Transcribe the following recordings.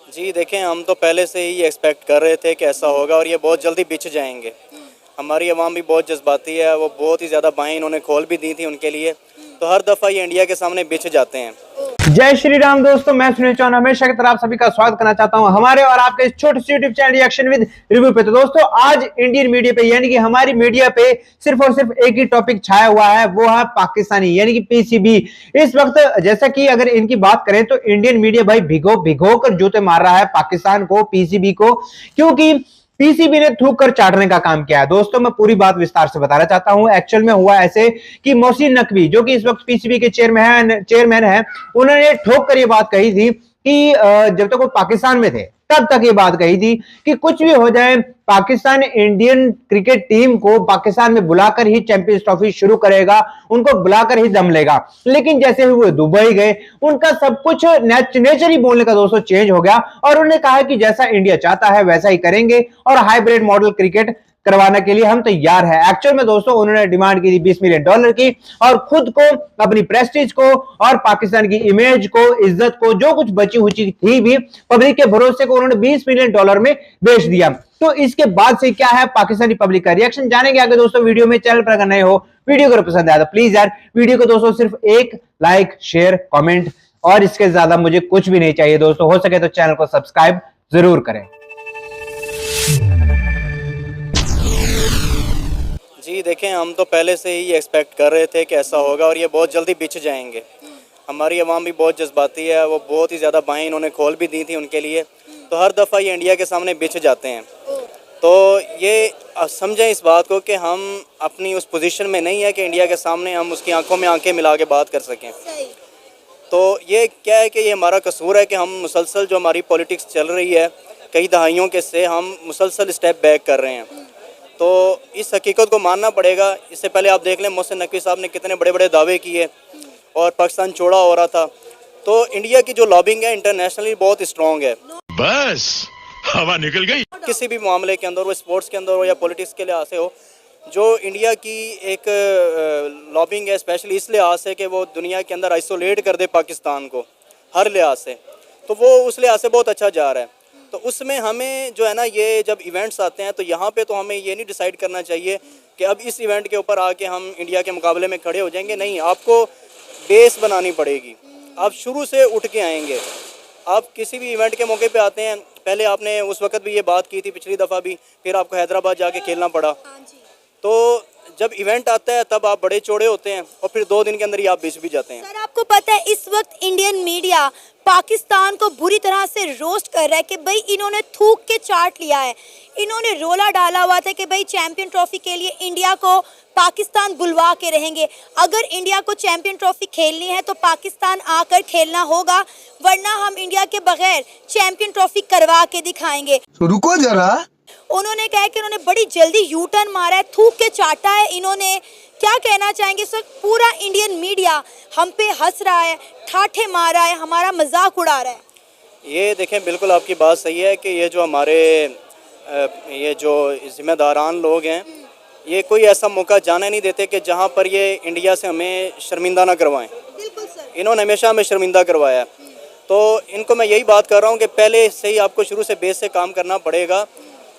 जी देखें, हम तो पहले से ही एक्सपेक्ट कर रहे थे कि ऐसा होगा और ये बहुत जल्दी बिछ जाएंगे। हमारी आवाम भी बहुत जज्बाती है, वो बहुत ही ज़्यादा बाहें इन्होंने खोल भी दी थी उनके लिए, तो हर दफ़ा ये इंडिया के सामने बिछ जाते हैं। जय श्री राम दोस्तों, मैं सुनील चौहान हमेशा की तरह आप सभी का स्वागत करना चाहता हूं हमारे और आपके इस छोटे से YouTube channel reaction with review पे। तो दोस्तों, आज इंडियन मीडिया पे यानी कि हमारी मीडिया पे सिर्फ और सिर्फ एक ही टॉपिक छाया हुआ है, वो है पाकिस्तानी यानी कि पीसीबी। इस वक्त जैसा कि अगर इनकी बात करें तो इंडियन मीडिया भाई भिगो भिगो कर जूते मार रहा है पाकिस्तान को, पीसीबी को, क्योंकि पीसीबी ने थूक कर चाटने का काम किया है। दोस्तों, मैं पूरी बात विस्तार से बताना चाहता हूं। एक्चुअल में हुआ ऐसे कि मोहसिन नकवी, जो कि इस वक्त पीसीबी के चेयरमैन है, उन्होंने ठोक कर ये बात कही थी कि जब तक वो पाकिस्तान में थे तब तक ये बात कही थी कि कुछ भी हो जाए, पाकिस्तान इंडियन क्रिकेट टीम को पाकिस्तान में बुलाकर ही चैंपियंस ट्रॉफी शुरू करेगा, उनको बुलाकर ही दम लेगा। लेकिन जैसे ही वो दुबई गए, उनका सब कुछ नेचर ही बोलने का दोस्तों चेंज हो गया और उन्होंने कहा कि जैसा इंडिया चाहता है वैसा ही करेंगे और हाइब्रिड मॉडल क्रिकेट करवाने के लिए हम तैयार हैं। एक्चुअल में दोस्तों, उन्होंने डिमांड की थी $20 मिलियन की, और खुद को, अपनी प्रेस्टीज को और पाकिस्तान की इमेज को, इज्जत को, जो कुछ बची हुई थी भी पब्लिक के भरोसे को, उन्होंने $20 मिलियन में बेच दिया। तो इसके बाद से क्या है पाकिस्तानी पब्लिक का रिएक्शन, जानेंगे आगे दोस्तों वीडियो में। चैनल पर अगर नए हो, वीडियो को पसंद आया तो प्लीज यार वीडियो को दोस्तों सिर्फ एक लाइक, शेयर, कमेंट, और इसके ज्यादा मुझे कुछ भी नहीं चाहिए दोस्तों। हो सके तो चैनल को सब्सक्राइब जरूर करें। जी देखें, हम तो पहले से ही एक्सपेक्ट कर रहे थे कि ऐसा होगा और ये बहुत जल्दी बिछ जाएंगे। हमारी आवाम भी बहुत जज्बाती है, वो बहुत ही ज़्यादा बाहें इन्होंने खोल भी दी थी उनके लिए, तो हर दफ़ा ये इंडिया के सामने बिछ जाते हैं। तो ये समझें इस बात को कि हम अपनी उस पोजीशन में नहीं है कि इंडिया के सामने हम उसकी आंखों में आंखें मिला के बात कर सकें। तो ये क्या है कि ये हमारा कसूर है कि हम मुसलसल जो हमारी पॉलिटिक्स चल रही है कई दहाइयों के से, हम मुसलसल स्टेप बैक कर रहे हैं। तो इस हकीकत को मानना पड़ेगा। इससे पहले आप देख लें, मोहसिन नकवी साहब ने कितने बड़े बड़े दावे किए और पाकिस्तान चौड़ा हो रहा था। तो इंडिया की जो लॉबिंग है इंटरनेशनली बहुत स्ट्रॉन्ग है। बस हवा निकल गई। किसी भी मामले के अंदर, वो स्पोर्ट्स के अंदर हो या पॉलिटिक्स के लिहाज से हो, जो इंडिया की एक लॉबिंग है, स्पेशली इस लिहाज से कि वो दुनिया के अंदर आइसोलेट कर दे पाकिस्तान को हर लिहाज से, तो वो उस लिहाज से बहुत अच्छा जा रहा है। तो उसमें हमें जो है ना, ये जब इवेंट्स आते हैं तो यहाँ पे तो हमें ये नहीं डिसाइड करना चाहिए कि अब इस इवेंट के ऊपर आके हम इंडिया के मुकाबले में खड़े हो जाएंगे। नहीं, आपको बेस बनानी पड़ेगी, आप शुरू से उठ के आएंगे। आप किसी भी इवेंट के मौके पे आते हैं, पहले आपने उस वक्त भी ये बात की थी, पिछली दफ़ा भी, फिर आपको हैदराबाद जाके खेलना पड़ा। तो जब इवेंट आता है तब आप बड़े चौड़े होते हैं और फिर 2 दिन के अंदर ही आप बिछ भी जाते हैं। सर, आपको पता है इस वक्त इंडियन मीडिया पाकिस्तान को बुरी तरह से रोस्ट कर रहा है कि भाई इन्होंने थूक के चाट लिया है। इन्होंने रोला डाला हुआ था कि भाई चैंपियन ट्रॉफी के लिए इंडिया को पाकिस्तान बुलवा के रहेंगे। अगर इंडिया को चैंपियन ट्रॉफी खेलनी है तो पाकिस्तान आकर खेलना होगा, वरना हम इंडिया के बगैर चैंपियन ट्रॉफी करवा के दिखाएंगे। तो रुको जरा। उन्होंने कहा कि उन्होंने बड़ी जल्दी यू टर्न मारा है, थूक के चाटा है इन्होंने। क्या कहना चाहेंगे सर? पूरा इंडियन मीडिया हम पे हंस रहा है, ठाठे मार रहा है, हमारा मजाक उड़ा रहा है। ये देखें, बिल्कुल आपकी बात सही है कि ये जो हमारे ये जो जिम्मेदारान लोग हैं, ये कोई ऐसा मौका जाने नहीं देते कि जहाँ पर ये इंडिया से हमें शर्मिंदा ना करवाएं। बिल्कुल सर, इन्होंने हमेशा हमें शर्मिंदा करवाया है। तो इनको मैं यही बात कर रहा हूँ कि पहले से ही आपको शुरू से बेस से काम करना पड़ेगा।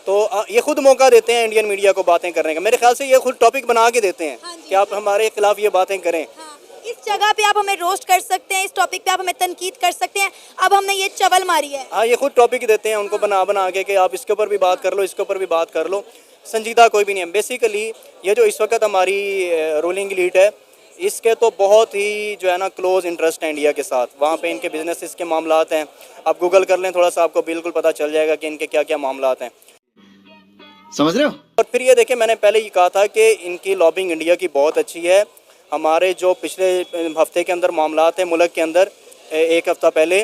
तो ये खुद मौका देते हैं इंडियन मीडिया को बातें करने का। मेरे ख्याल से ये खुद टॉपिक बना के देते हैं कि आप हमारे खिलाफ ये बातें करें। इस जगह पे आप हमें रोस्ट कर सकते हैं, इस टॉपिक पे आप हमें तनकीद कर सकते हैं। अब हमने ये चवल मारी है। हाँ, ये खुद टॉपिक देते हैं उनको बना के कि आप इसके ऊपर भी बात कर लो, इसके ऊपर भी बात कर लो। संजीदा कोई भी नहीं है। बेसिकली ये जो इस वक्त हमारी रूलिंग लीड है, इसके तो बहुत ही जो है ना क्लोज इंटरेस्ट है इंडिया के साथ। वहाँ पे इनके बिजनेस के मामलात हैं, आप गूगल कर लें थोड़ा सा, आपको बिल्कुल पता चल जाएगा कि इनके क्या क्या मामलात हैं। समझ रहे हो? और फिर ये देखें, मैंने पहले ही कहा था कि इनकी लॉबिंग इंडिया की बहुत अच्छी है। हमारे जो पिछले हफ्ते के अंदर मामलात हैं मुल्क के अंदर, एक हफ्ता पहले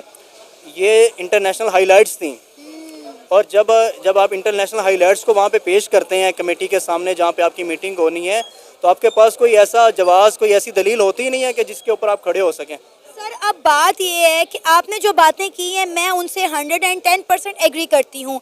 ये इंटरनेशनल हाइलाइट्स थी। और जब आप इंटरनेशनल हाइलाइट्स को वहाँ पे पेश करते हैं कमेटी के सामने, जहाँ पे आपकी मीटिंग होनी है, तो आपके पास कोई ऐसा जवाब, कोई ऐसी दलील होती ही नहीं है कि जिसके ऊपर आप खड़े हो सकें। सर, अब बात ये है कि आपने जो बातें की हैं मैं उनसे 110% एग्री करती हूँ।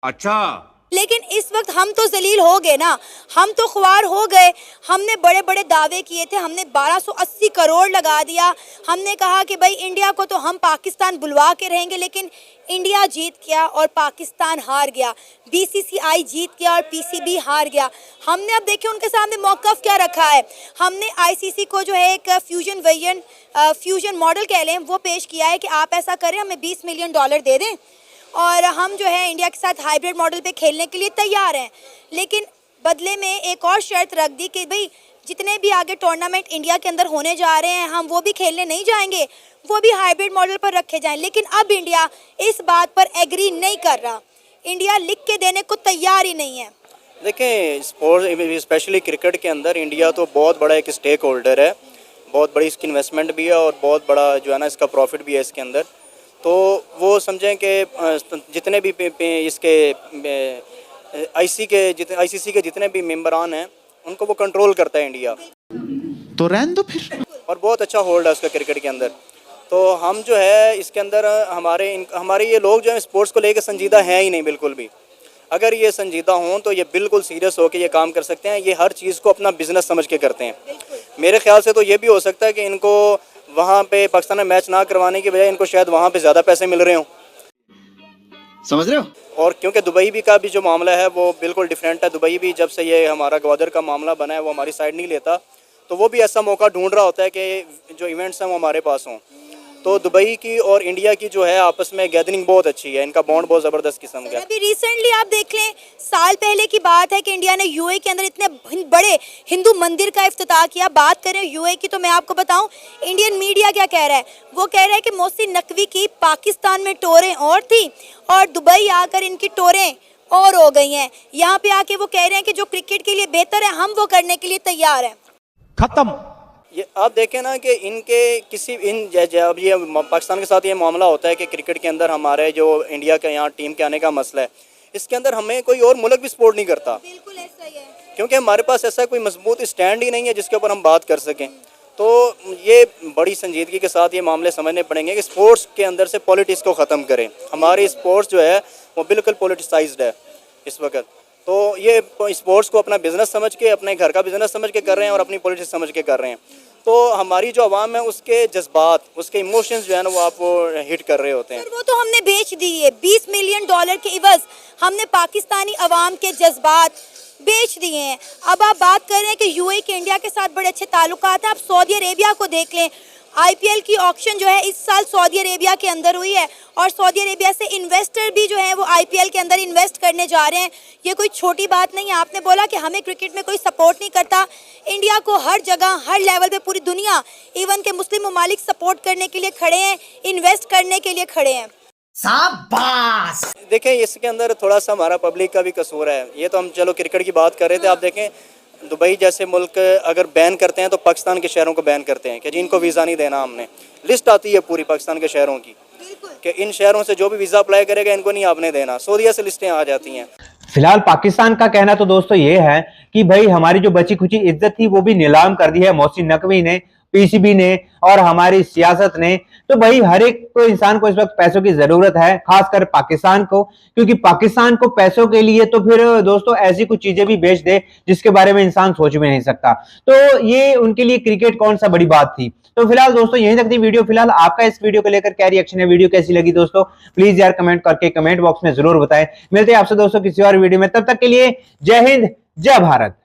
अच्छा, लेकिन इस वक्त हम तो जलील हो गए ना, हम तो ख्वार हो गए। हमने बड़े बड़े दावे किए थे, हमने 1280 करोड़ लगा दिया, हमने कहा कि भाई इंडिया को तो हम पाकिस्तान बुलवा के रहेंगे, लेकिन इंडिया जीत गया और पाकिस्तान हार गया। बीसीसीआई जीत गया और पीसीबी हार गया। हमने अब देखिए उनके सामने मौक़िफ़ क्या रखा है। हमने आईसीसी को जो है एक फ्यूजन मॉडल कह लें वो पेश किया है कि आप ऐसा करें, हमें $20 मिलियन दे दें और हम जो है इंडिया के साथ हाइब्रिड मॉडल पे खेलने के लिए तैयार हैं। लेकिन बदले में एक और शर्त रख दी कि भाई जितने भी आगे टूर्नामेंट इंडिया के अंदर होने जा रहे हैं हम वो भी खेलने नहीं जाएंगे, वो भी हाइब्रिड मॉडल पर रखे जाएं। लेकिन अब इंडिया इस बात पर एग्री नहीं कर रहा, इंडिया लिख के देने को तैयार ही नहीं है। देखें, स्पोर्ट्स स्पेशली क्रिकेट के अंदर इंडिया तो बहुत बड़ा एक स्टेक होल्डर है, बहुत बड़ी इसकी इन्वेस्टमेंट भी है और बहुत बड़ा जो है ना इसका प्रॉफिट भी है इसके अंदर। तो वो समझें कि जितने भी इसके आईसीसी के जितने भी मेंबरान हैं उनको वो कंट्रोल करता है इंडिया, तो रहने दो फिर। और बहुत अच्छा होल्ड है उसका क्रिकेट के अंदर। तो हम जो है इसके अंदर हमारे ये लोग जो है स्पोर्ट्स को लेकर संजीदा हैं ही नहीं बिल्कुल भी। अगर ये संजीदा हों तो ये बिल्कुल सीरियस होकर ये काम कर सकते हैं। ये हर चीज़ को अपना बिजनेस समझ के करते हैं। मेरे ख्याल से तो ये भी हो सकता है कि इनको वहाँ पे पाकिस्तान में मैच ना करवाने की बजाय इनको शायद वहाँ पे ज़्यादा पैसे मिल रहे हों, समझ रहे हो? और क्योंकि दुबई भी का भी जो मामला है वो बिल्कुल डिफरेंट है। दुबई भी जब से ये हमारा ग्वादर का मामला बना है वो हमारी साइड नहीं लेता, तो वो भी ऐसा मौका ढूंढ रहा होता है कि जो इवेंट्स हैं वो हमारे पास हों। तो दुबई की और इंडिया की जो है आपस में गैदरिंग बहुत अच्छी है, इनका बॉन्ड बहुत ज़बरदस्त किस्म का है। अभी रिसेंटली आप देख लें, साल पहले की बात है कि इंडिया ने यूएई के अंदर इतने बड़े हिंदू मंदिर का इफ्तिताह किया। बात करें यूएई की तो मैं आपको बताऊं इंडियन मीडिया क्या कह रहा है। वो कह रहा है कि मोहसिन नकवी की पाकिस्तान में टोरें और थी और दुबई आकर इनकी टोरें और हो गई हैं। यहाँ पे आके वो कह रहे हैं कि जो क्रिकेट के लिए बेहतर है हम वो करने के लिए तैयार हैं। खत्म। ये आप देखें ना कि इनके अब ये पाकिस्तान के साथ ये मामला होता है कि क्रिकेट के अंदर हमारे जो इंडिया के यहाँ टीम के आने का मसला है, इसके अंदर हमें कोई और मुल्क भी सपोर्ट नहीं करता। बिल्कुल ऐसा ही है, क्योंकि हमारे पास ऐसा कोई मजबूत स्टैंड ही नहीं है जिसके ऊपर हम बात कर सकें। तो ये बड़ी संजीदगी के साथ ये मामले समझने पड़ेंगे कि स्पोर्ट्स के अंदर से पॉलिटिक्स को ख़त्म करें। हमारी स्पोर्ट्स जो है वो बिल्कुल पॉलिटिसाइज्ड है इस वक्त। तो ये स्पोर्ट्स को अपना बिजनेस समझ के, अपने घर का बिजनेस समझ के कर रहे हैं और अपनी पॉलिटिक्स समझ के कर रहे हैं। तो हमारी जो आवाम है उसके जज्बात, उसके इमोशंस जो है ना वो आप हिट कर रहे होते हैं। वो तो हमने बेच दिए $20 मिलियन के इवज हमने पाकिस्तानी अवाम के जज्बात बेच दिए हैं। अब आप बात कर रहे हैं कि यूएई के इंडिया के साथ बड़े अच्छे ताल्लुकात हैं। आप सऊदी अरेबिया को देख लें, आईपीएल की ऑक्शन जो है इस साल सऊदी अरेबिया के अंदर हुई है और सऊदी अरेबिया से इन्वेस्टर भी जो है वो आईपीएल के अंदर इन्वेस्ट करने जा रहे हैं। ये कोई छोटी बात नहीं है। आपने बोला कि हमें क्रिकेट में कोई सपोर्ट नहीं करता, इंडिया को हर जगह हर लेवल पे पूरी दुनिया इवन के मुस्लिम ममालिक सपोर्ट करने के लिए खड़े हैं, इन्वेस्ट करने के लिए खड़े हैं। शाबाश। देखें, इसके अंदर थोड़ा सा हमारा पब्लिक का भी कसूर है। ये तो हम चलो क्रिकेट की बात कर रहे थे। आप देखें दुबई जैसे मुल्क अगर बैन करते हैं तो पाकिस्तान के शहरों को बैन करते हैं कि जिनको वीज़ा नहीं देना। हमने लिस्ट आती है पूरी पाकिस्तान के शहरों की कि इन शहरों से जो भी वीज़ा अप्लाई करेगा इनको नहीं आपने देना। सऊदीया से लिस्टें आ जाती हैं। फिलहाल पाकिस्तान का कहना तो दोस्तों ये है कि भाई हमारी जो बची खुची इज्जत थी वो भी नीलाम कर दी है मोहसिन नकवी ने, पीसीबी ने और हमारी सियासत ने। तो भाई हर एक को इंसान को इस वक्त पैसों की जरूरत है, खासकर पाकिस्तान को, क्योंकि पाकिस्तान को पैसों के लिए तो फिर दोस्तों ऐसी कुछ चीजें भी बेच दे जिसके बारे में इंसान सोच भी नहीं सकता। तो ये उनके लिए क्रिकेट कौन सा बड़ी बात थी। तो फिलहाल दोस्तों यहीं तक थी वीडियो। फिलहाल आपका इस वीडियो को लेकर क्या रिएक्शन है, वीडियो कैसी लगी दोस्तों, प्लीज यार कमेंट करके कमेंट बॉक्स में जरूर बताएं। मिलते हैं आपसे दोस्तों किसी और वीडियो में, तब तक के लिए जय हिंद जय भारत।